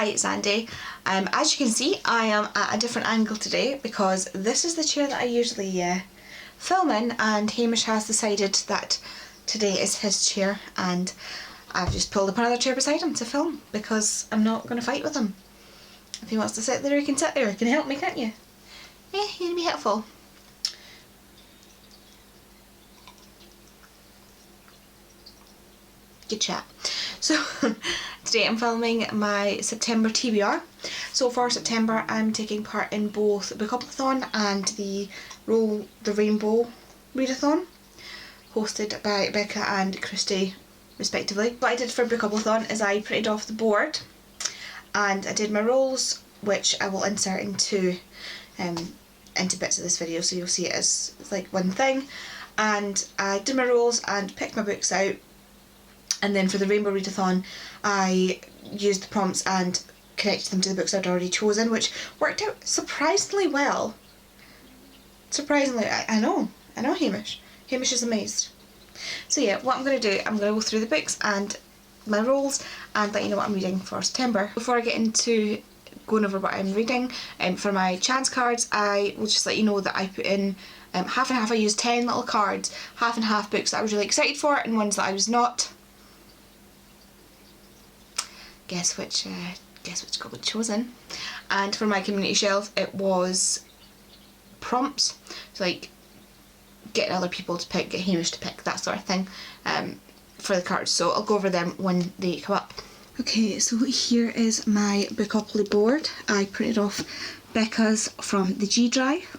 Hi, it's Andy. As you can see, I am at a different angle today because this is the chair that I usually film in, and Hamish has decided that today is his chair, and I've just pulled up another chair beside him to film because I'm not going to fight with him. If he wants to sit there, he can sit there. You can help me, can't you? Yeah, you can be helpful. Good chat. So today I'm filming my September TBR. So for September I'm taking part in both the Bookathon and the Rainbow Readathon, hosted by Becca and Christy respectively. What I did for Bookathon is I printed off the board and I did my roles, which I will insert into bits of this video so you'll see it as like one thing. And I did my roles and picked my books out. And then for the Rainbow Readathon, I used the prompts and connected them to the books I'd already chosen, which worked out surprisingly well. Surprisingly, I know Hamish. Hamish is amazed. So yeah, what I'm going to do, I'm going to go through the books and my roles and let you know what I'm reading for September. Before I get into going over what I'm reading, for my chance cards, I will just let you know that I put in half and half. I used 10 little cards, half and half books that I was really excited for and ones that I was not. Guess which got chosen. And for my community shelf, it was prompts, so like getting other people to pick, get Hamish to pick, that sort of thing, for the cards. So I'll go over them when they come up. Okay, so here is my Bookopoly board. I printed off Becca's from the G drive.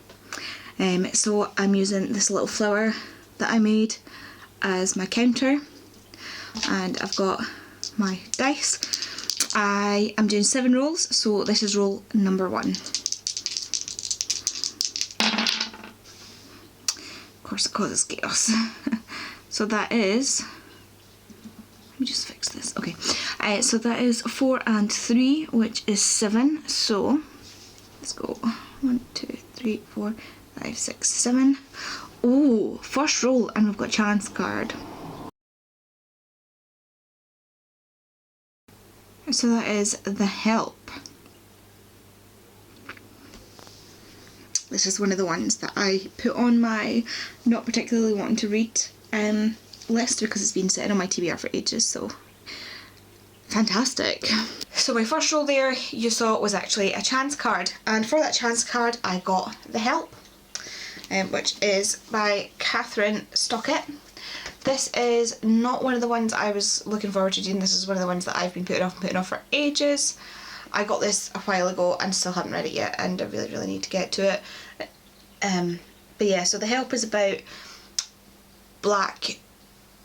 So I'm using this little flower that I made as my counter, and I've got my dice. I am doing 7 rolls, so this is roll number 1. Of course it causes chaos. So that is, let me just fix this, okay. So that is 4 and 3, which is 7, so let's go 1, 2, 3, 4, 5, 6, 7. Oh, first roll and we've got chance card. So that is The Help. This is one of the ones that I put on my not particularly wanting to read list because it's been sitting on my TBR for ages, so fantastic. So my first roll there you saw was actually a chance card, and for that chance card I got The Help, which is by Catherine Stockett. This is not one of the ones I was looking forward to doing. This is one of the ones that I've been putting off for ages. I got this a while ago and still haven't read it yet, and I really need to get to it. But yeah, so The Help is about black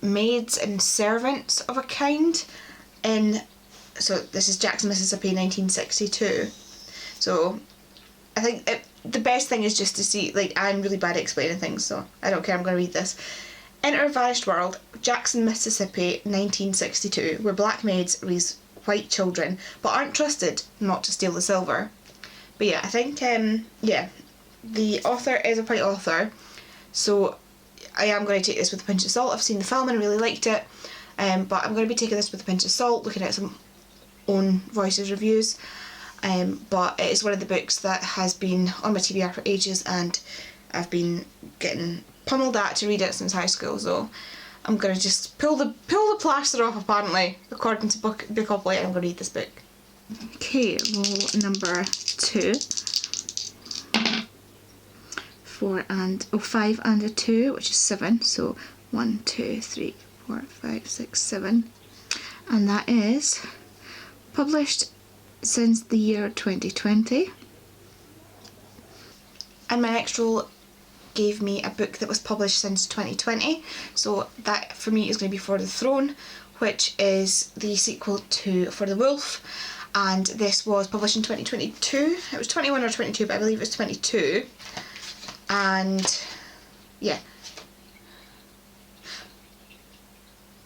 maids and servants of a kind so this is Jackson, Mississippi, 1962. So I think the best thing is just to see, like, I'm really bad at explaining things, so I don't care, I'm going to read this. Enter a vanished world, Jackson, Mississippi, 1962, where black maids raise white children, but aren't trusted not to steal the silver. But yeah, I think, yeah, the author is a white author, so I am going to take this with a pinch of salt. I've seen the film and really liked it, but I'm going to be taking this with a pinch of salt, looking at some own voices reviews. But it is one of the books that has been on my TBR for ages, and I've been getting pummeled at to read it since high school, so I'm going to just pull the plaster off, apparently, according to Bookopoly, and I'm going to read this book. Okay, roll number 2. 5 and a 2, which is 7, so 1, 2, 3, 4, 5, 6, 7, and that is published since the year 2020. And my next roll gave me a book that was published since 2020, so that for me is going to be For the Throne, which is the sequel to For the Wolf, and this was published in 2022. It was 21 or 22, but I believe it was 22. And yeah,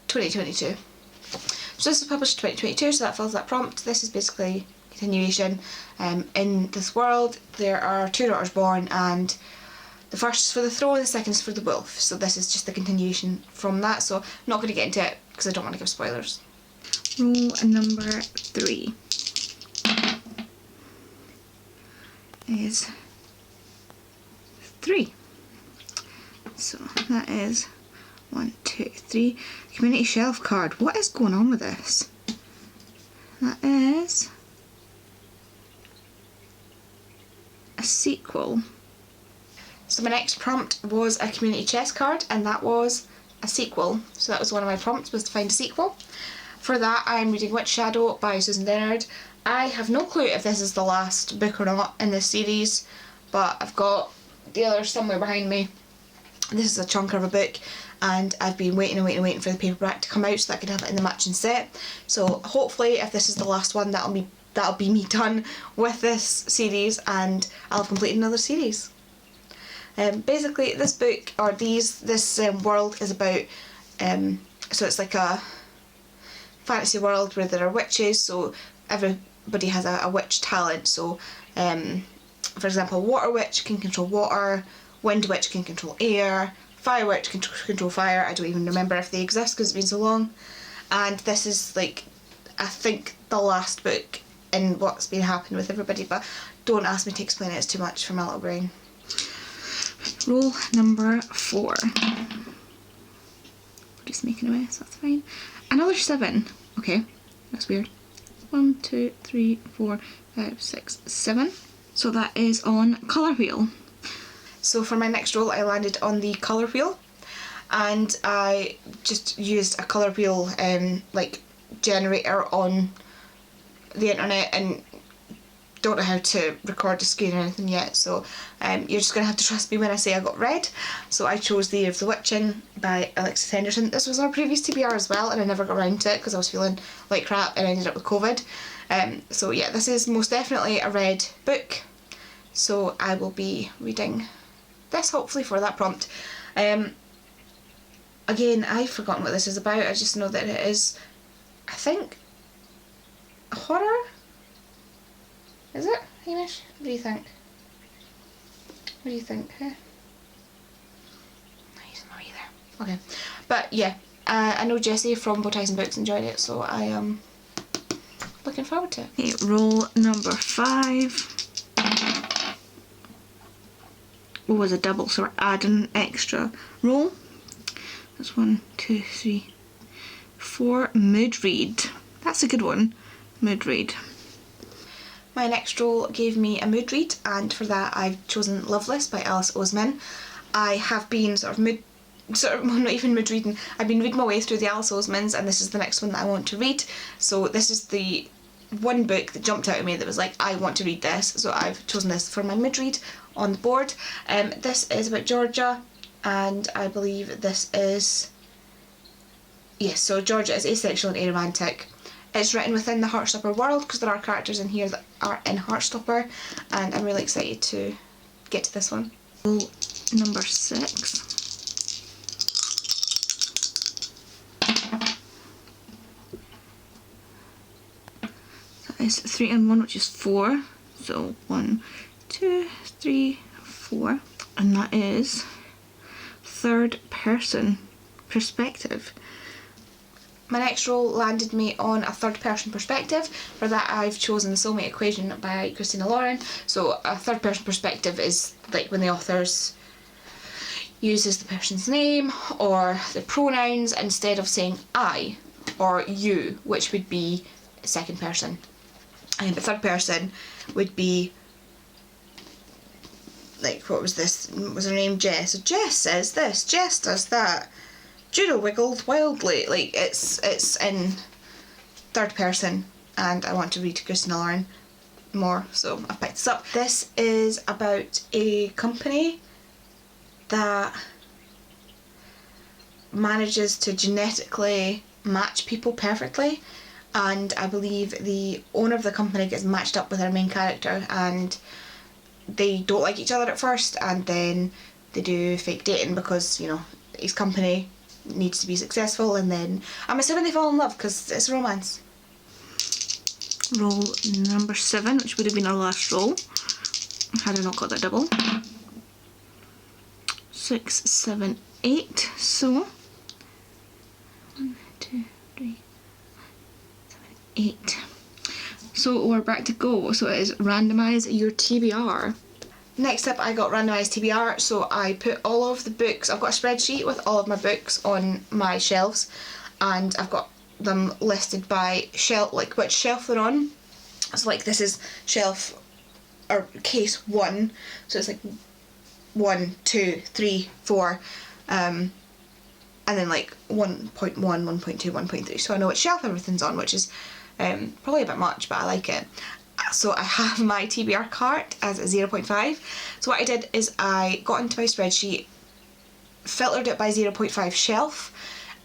2022. So this was published in 2022, so that fills that prompt. This is basically continuation. In this world there are 2 daughters born, and the first is for the throne, the second is for the wolf. So this is just the continuation from that, so I'm not going to get into it because I don't want to give spoilers. Roll number 3. is 3. So that is 1, 2, 3. Community shelf card. What is going on with this? That is a sequel. So my next prompt was a community chest card, and that was a sequel. So that was one of my prompts, was to find a sequel. For that I'm reading Witch Shadow by Susan Dennard. I have no clue if this is the last book or not in this series, but I've got the others somewhere behind me. This is a chunk of a book, and I've been waiting for the paperback to come out so that I can have it in the matching set. So hopefully if this is the last one, that'll be me done with this series, and I'll have completed another series. Basically this book, or this world is about, so it's like a fantasy world where there are witches, so everybody has a witch talent. So for example, water witch can control water, wind witch can control air, fire witch can control fire. I don't even remember if they exist because it's been so long. And this is like, I think, the last book in what's been happening with everybody, but don't ask me to explain it, it's too much for my little brain. Roll number 4. Just making a mess, that's fine. Another 7. Okay, that's weird. 1, 2, 3, 4, 5, 6, 7. So that is on colour wheel. So for my next roll I landed on the colour wheel, and I just used a colour wheel like generator on the internet, and don't know how to record the screen or anything yet, so you're just going to have to trust me when I say I got red. So I chose The Year of the Witching by Alexis Henderson. This was our previous TBR as well, and I never got around to it because I was feeling like crap and I ended up with COVID. So yeah, this is most definitely a red book, so I will be reading this hopefully for that prompt. Again, I've forgotten what this is about. I just know that it is, I think, horror? Is it, Hamish? What do you think? What do you think, huh? No, he's not either. Okay. But yeah, I know Jessie from Bow-Ties and Books enjoyed it, so I am looking forward to it. Okay, roll number 5. Oh, it was a double, so we're adding an extra roll. That's 1, 2, 3, 4. Mood read. That's a good one. Mood read. My next roll gave me a mood read, and for that I've chosen Loveless by Alice Oseman. I have been well, not even mood reading, I've been reading my way through the Alice Osemans, and this is the next one that I want to read. So this is the one book that jumped out at me that was like, I want to read this, so I've chosen this for my mood read on the board. This is about Georgia, and I believe this is, yes, so Georgia is asexual and aromantic. It's written within the Heartstopper world because there are characters in here that are in Heartstopper, and I'm really excited to get to this one. Roll number 6. That is 3 and 1, which is 4. So 1, 2, 3, 4, and that is third person perspective. My next roll landed me on a third person perspective. For that I've chosen The Soulmate Equation by Christina Lauren. So a third person perspective is like when the authors uses the person's name or the pronouns instead of saying I or you, which would be second person. And the third person would be, like, what was this? Was her name Jess? So Jess says this, Jess does that. Judo wiggled wildly. Like, it's in third person, and I want to read Christina Lauren more, so I've picked this up. This is about a company that manages to genetically match people perfectly, and I believe the owner of the company gets matched up with our main character, and they don't like each other at first, and then they do fake dating because, you know, his company needs to be successful, and then I'm assuming they fall in love because it's a romance. Roll number 7, which would have been our last roll had I not got that double. 6, 7, 8. So 1, 2, 3, 7, 8. So so we're back to go. So it is randomise your TBR. Next up I got randomised TBR, so I put all of the books, I've got a spreadsheet with all of my books on my shelves, and I've got them listed by shelf, like which shelf they're on. So like this is shelf, or case 1, so it's like 1, 2, 3, 4, and then like 1.1, 1.2, 1.3, so I know which shelf everything's on, which is probably a bit much, but I like it. So I have my TBR cart as 0.5. So what I did is I got into my spreadsheet, filtered it by 0.5 shelf,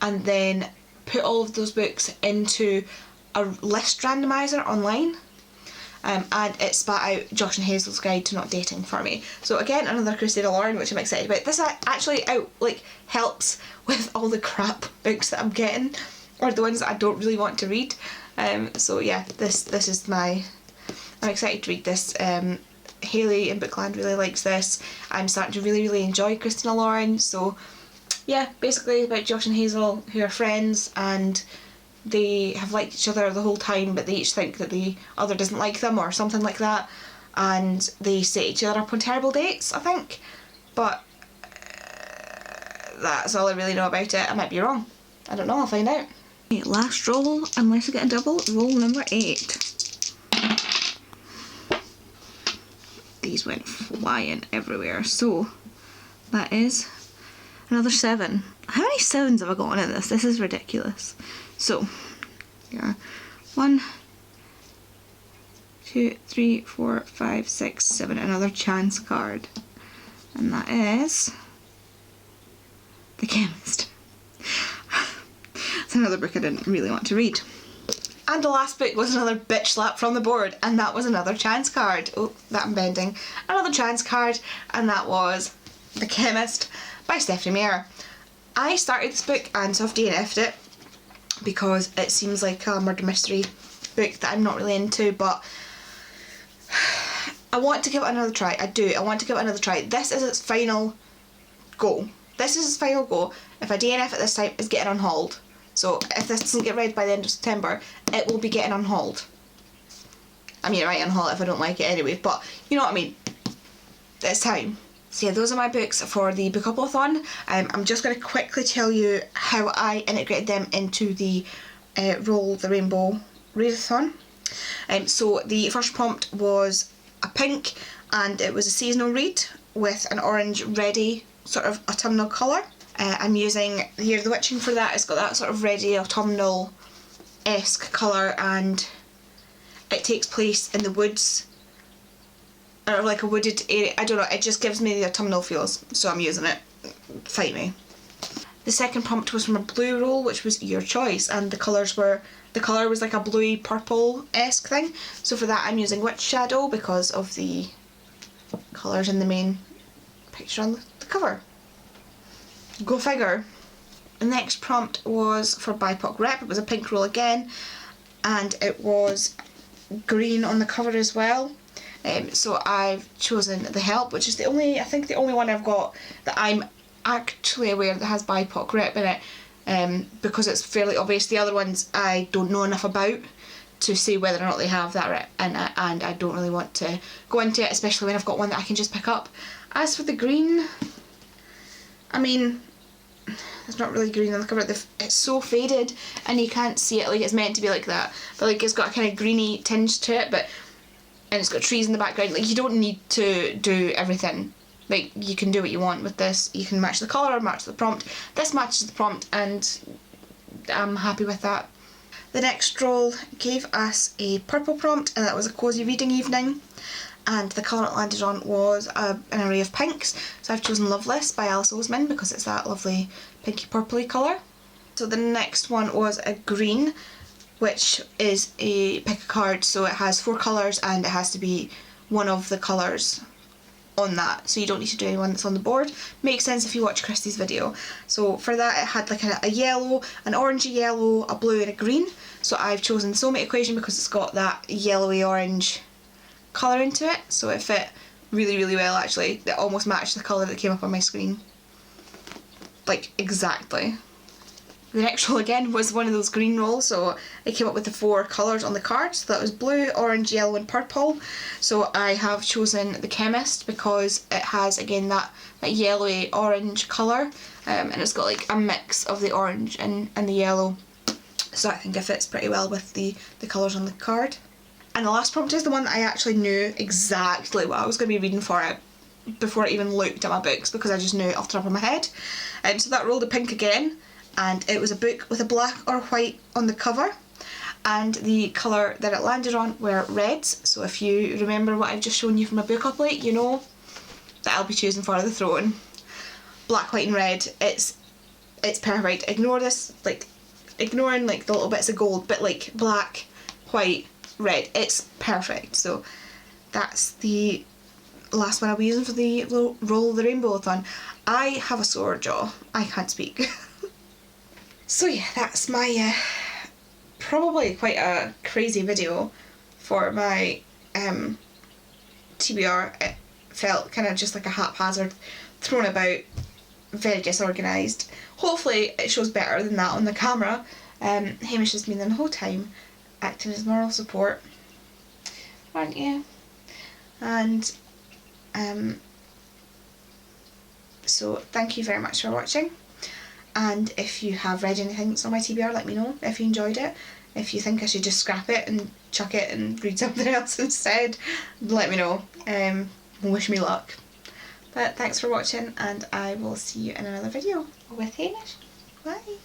and then put all of those books into a list randomizer online. And it spat out Josh and Hazel's Guide to Not Dating for me. So again, another Christy and Lauren, which I'm excited about. This actually helps with all the crap books that I'm getting, or the ones that I don't really want to read. So yeah, this is my... I'm excited to read this. Hayley in Bookland really likes this. I'm starting to really enjoy Christina Lauren. So yeah, basically about Josh and Hazel, who are friends, and they have liked each other the whole time, but they each think that the other doesn't like them or something like that, and they set each other up on terrible dates, I think. But that's all I really know about it. I might be wrong. I don't know, I'll find out. Okay, last roll, unless I get a double, roll number 8. These went flying everywhere, so that is another 7. How many 7s have I got in this? This is ridiculous. So, yeah, 1, 2, 3, 4, 5, 6, 7, another chance card, and that is The Chemist. It's another book I didn't really want to read. And the last book was another bitch slap from the board, and that was another chance card. Oh, that I'm bending. Another chance card, and that was The Chemist by Stephanie Meyer. I started this book and so I've DNF'd it because it seems like a murder mystery book that I'm not really into, but I want to give it another try. I do. I want to give it another try. This is its final go. This is its final go. If I DNF it this time, it's getting unhauled. So if this doesn't get read by the end of September, it will be getting unhauled. I mean, it might unhaul it if I don't like it anyway, but you know what I mean. It's time. So yeah, those are my books for the Bookathon. I'm just going to quickly tell you how I integrated them into the Roll the Rainbow readathon. So the first prompt was a pink, and it was a seasonal read with an orange ready sort of autumnal colour. I'm using The Year of the Witching for that. It's got that sort of ready autumnal-esque colour, and it takes place in the woods, or like a wooded area. I don't know, it just gives me the autumnal feels, so I'm using it. Fight me. The second prompt was from a blue roll, which was your choice, and the colour was like a bluey purple-esque thing. So for that I'm using Witch Shadow because of the colours in the main picture on the cover. Go figure. The next prompt was for BIPOC Rep. It was a pink roll again, and it was green on the cover as well. So I've chosen The Help, which is I think the only one I've got that I'm actually aware that has BIPOC Rep in it, because it's fairly obvious. The other ones I don't know enough about to say whether or not they have that rep in it, and I don't really want to go into it, especially when I've got one that I can just pick up. As for the green, I mean, there's not really green on the cover. It's so faded and you can't see it, like it's meant to be like that, but like it's got a kind of greeny tinge to it, and it's got trees in the background. Like, you don't need to do everything. Like, you can do what you want with this. You can match the colour, match the prompt. This matches the prompt, and I'm happy with that. The next roll gave us a purple prompt, and that was a cosy reading evening. And the colour it landed on was an array of pinks. So I've chosen Loveless by Alice Oseman because it's that lovely pinky purpley colour. So the next one was a green, which is a pick a card, so it has 4 colours and it has to be one of the colours on that, so you don't need to do any one that's on the board. Makes sense if you watch Christy's video. So for that it had like a yellow, an orangey yellow, a blue and a green. So I've chosen Soulmate Equation because it's got that yellowy orange colour into it, so it fit really well actually. It almost matched the colour that came up on my screen. Like, exactly. The next roll again was one of those green rolls, so I came up with the 4 colours on the card. So that was blue, orange, yellow and purple. So I have chosen the Chemist because it has again that yellowy orange colour, and it's got like a mix of the orange and the yellow. So I think it fits pretty well with the colours on the card. And the last prompt is the one that I actually knew exactly what I was going to be reading for it before I even looked at my books, because I just knew it off the top of my head. So that rolled a pink again, and it was a book with a black or white on the cover, and the colour that it landed on were reds. So if you remember what I've just shown you from my book update, you know that I'll be choosing for the throne. Black, white and red, it's perfect. Ignore this, like ignoring like the little bits of gold, but like black, white, red, it's perfect. So that's the last one I'll be using for the roll of the rainbow-a-thon. I have a sore jaw, I can't speak. So yeah, that's my probably quite a crazy video for my TBR. It felt kind of just like a haphazard, thrown about, very disorganised. Hopefully it shows better than that on the camera. Hamish has been there the whole time acting as moral support, aren't you? And so thank you very much for watching, and if you have read anything that's on my TBR, let me know if you enjoyed it. If you think I should just scrap it and chuck it and read something else instead, let me know. Wish me luck. But thanks for watching, and I will see you in another video with Hamish. Bye!